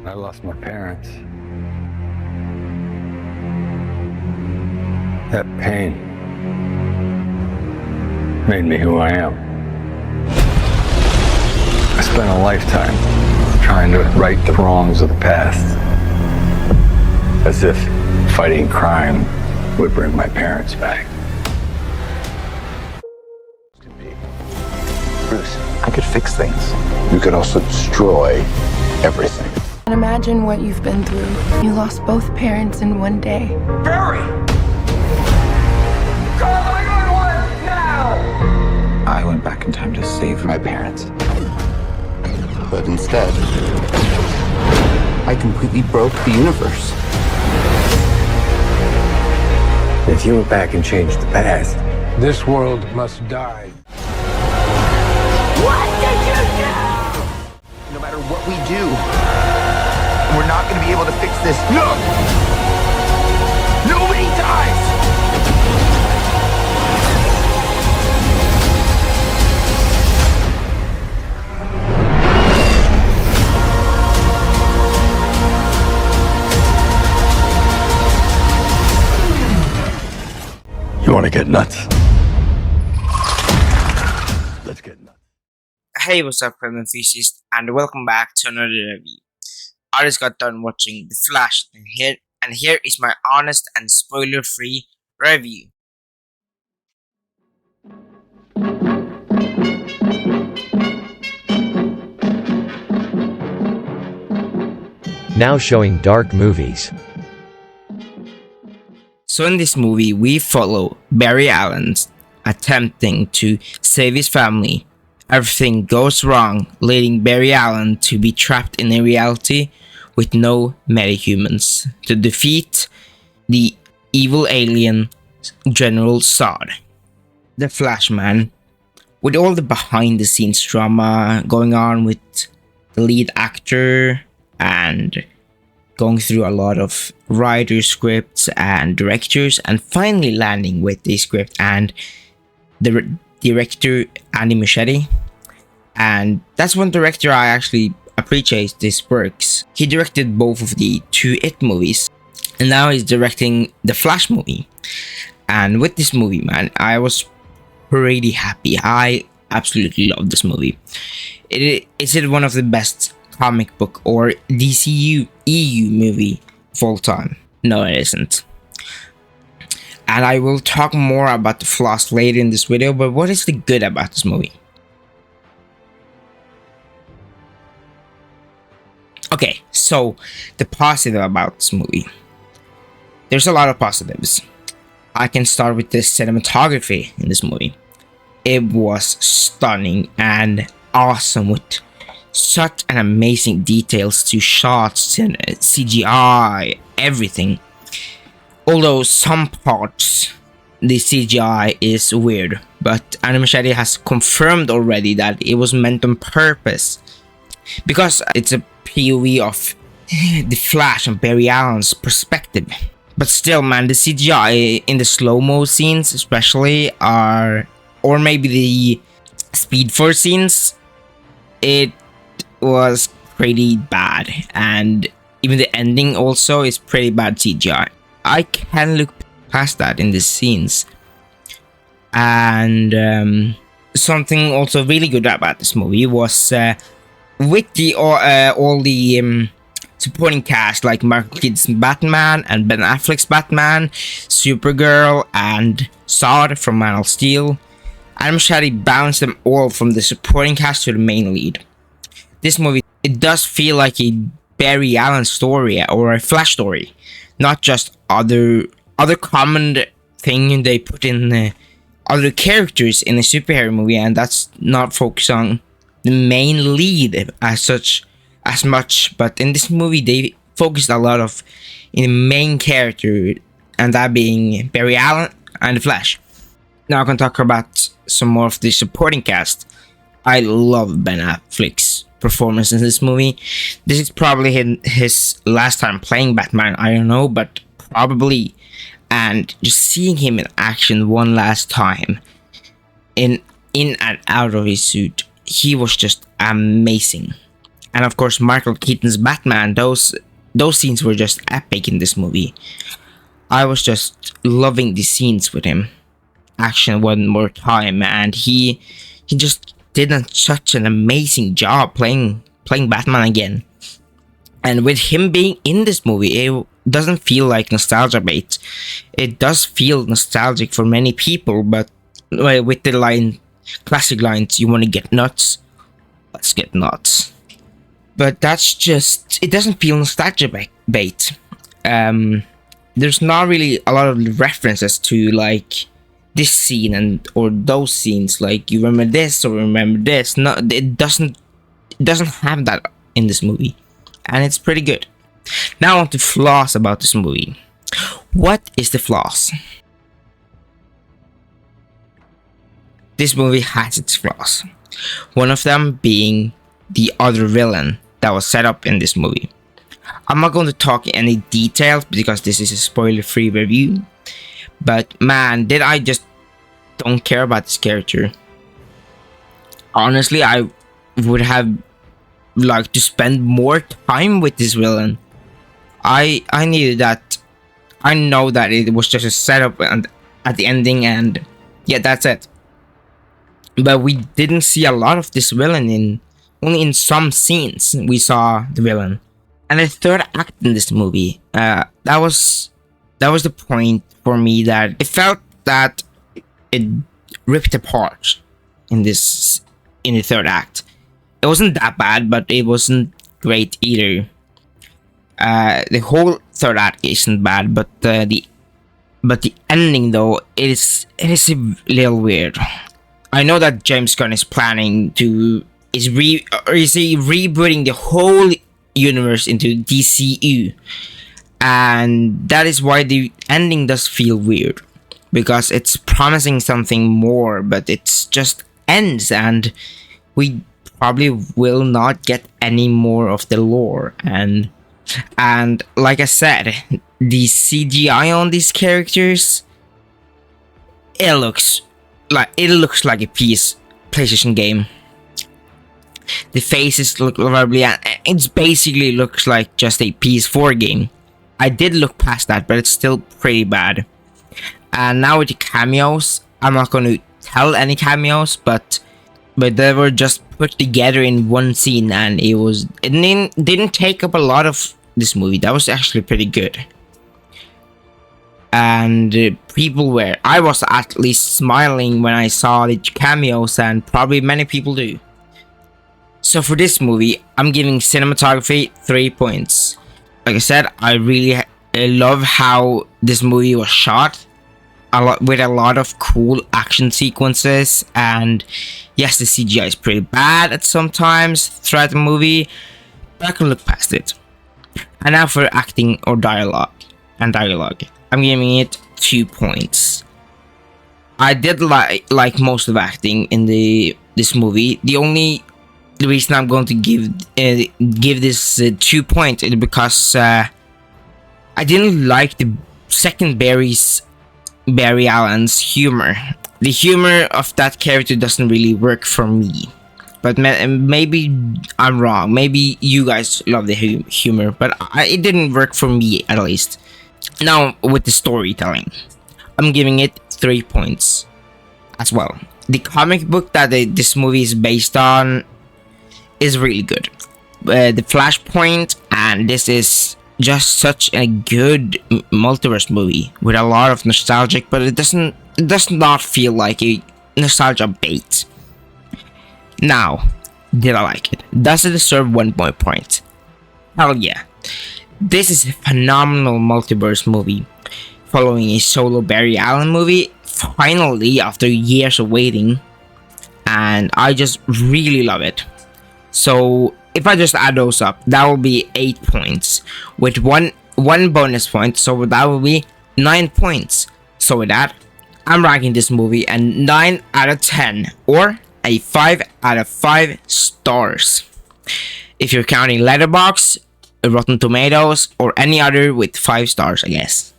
I lost my parents. That pain made me who I am. I spent a lifetime trying to right the wrongs of the past, as if fighting crime would bring my parents back. Bruce, I could fix things. You could also destroy everything. And imagine what you've been through. You lost both parents in one day. Barry! Call 911 now! I went back in time to save my parents. But instead, I completely broke the universe. If you went back and changed the past, This world must die. What did you do? No matter what we do, we're not going to be able to fix this. No! Nobody dies! you want to get nuts? Let's get nuts. Hey, what's up, film enthusiasts, and welcome back to another review. I just got done watching The Flash, and here is my honest and spoiler-free review. Now showing dark movies. So in this movie, we follow Barry Allen attempting to save his family. Everything goes wrong, leading Barry Allen to be trapped in a reality with no metahumans to defeat the evil alien General Zod. The Flashman, with all the behind-the-scenes drama going on with the lead actor and going through a lot of writer scripts and directors, and finally landing with the script and the director Andy Muschietti. And that's one director I actually appreciate this works. He directed both of the two It movies, and now he's directing the Flash movie. And with this movie, man, I was pretty happy. I absolutely love this movie. Is it one of the best comic book or DCU EU movie of all time? No, it isn't. And I will talk more about the flaws later in this video, but what is the good about this movie? Okay, so the positive about this movie. There's a lot of positives. I can start with the cinematography in this movie. It was stunning and awesome, with such an amazing details to shots and CGI, everything. Although some parts the CGI is weird, but Andy Muschietti has confirmed already that it was meant on purpose, because it's a POV of the Flash and Barry Allen's perspective. But still, man, the CGI in the slow-mo scenes especially or maybe the Speed Force scenes, it was pretty bad, and even the ending also is pretty bad CGI. I can look past that in the scenes. And something also really good about this movie was with the all the supporting cast, like Michael Keaton's Batman and Ben Affleck's Batman, Supergirl, and Zod from Man of Steel. Adam Muschietti bounced them all from the supporting cast to the main lead. This movie, it does feel like a Barry Allen story or a Flash story, not just other common thing they put in other characters in a superhero movie, and that's not focused on the main lead as much. But in this movie, they focused a lot of in the main character, and that being Barry Allen and the Flash. Now I can talk about some more of the supporting cast. I love Ben Affleck's performance in this movie. This is probably his last time playing Batman, I don't know, but probably. And just seeing him in action one last time, in and out of his suit, he was just amazing. And of course, Michael Keaton's Batman. Those scenes were just epic in this movie. I was just loving the scenes with him. Action one more time, and he just did such an amazing job playing Batman again. And with him being in this movie, it doesn't feel like nostalgia bait. It does feel nostalgic for many people, but with the classic lines, "You want to get nuts? Let's get nuts." But that's just, it doesn't feel nostalgia bait. There's not really a lot of references to like this scene or those scenes, like you remember this or remember this. No, it doesn't have that in this movie, and it's pretty good. Now on to flaws about this movie. What is the flaws? This movie has its flaws. One of them being the other villain that was set up in this movie. I'm not going to talk in any details because this is a spoiler-free review. But man, did I just don't care about this character. Honestly, I would have liked to spend more time with this villain. I needed that. I know that it was just a setup and at the ending, and yeah, that's it. But we didn't see a lot of this villain only in some scenes we saw the villain. And the third act in this movie, that was the point for me, that it felt that it ripped apart in the third act. It wasn't that bad, but it wasn't great either. The whole third act isn't bad, but the ending though, it is a little weird. I know that James Gunn is planning to rebooting the whole universe into DCU, and that is why the ending does feel weird, because it's promising something more, but it's just ends, and we probably will not get any more of the lore. And like I said, the CGI on these characters, it looks like a PlayStation game. The faces look lovely, and it basically looks like just a PS4 game. I did look past that, but it's still pretty bad. And now with the cameos, I'm not going to tell any cameos, but they were just put together in one scene, and it didn't take up a lot of this movie. That was actually pretty good. And I was at least smiling when I saw the cameos, and probably many people do. So for this movie, I'm giving cinematography 3 points. Like I said, I really love how this movie was shot, with a lot of cool action sequences. And yes, the CGI is pretty bad at sometimes throughout the movie, but I can look past it. And now for acting or dialogue, I'm giving it 2 points. I did like most of acting in this movie. The reason I'm going to give this 2 points is because I didn't like the second Barry Allen's humor. The humor of that character doesn't really work for me. But maybe I'm wrong. Maybe you guys love the humor, but it didn't work for me, at least. Now with the storytelling, I'm giving it 3 points as well. The comic book that this movie is based on is really good. The Flashpoint, and this is just such a good multiverse movie with a lot of nostalgic, but it does not feel like a nostalgia bait. Now, did I like it? Does it deserve 1 point? Hell yeah. This is a phenomenal multiverse movie, following a solo Barry Allen movie, finally after years of waiting, and I just really love it. So if I just add those up, that will be 8 points, with one bonus point, so that will be 9 points. So with that, I'm ranking this movie a 9 out of 10, or a 5 out of 5 stars. If you're counting Letterboxd, Rotten Tomatoes, or any other with 5 stars, I guess.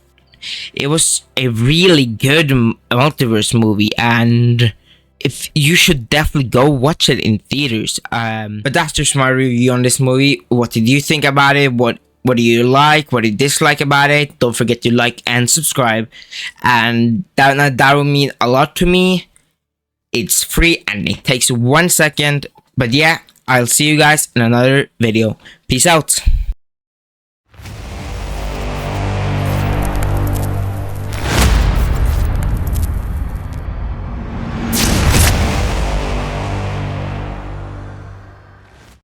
It was a really good multiverse movie, and if you should definitely go watch it in theaters. But that's just my review on this movie. What did you think about it? What do you like? What do you dislike about it? Don't forget to like and subscribe, and that will mean a lot to me. It's free and it takes 1 second. But yeah, I'll see you guys in another video. Peace out.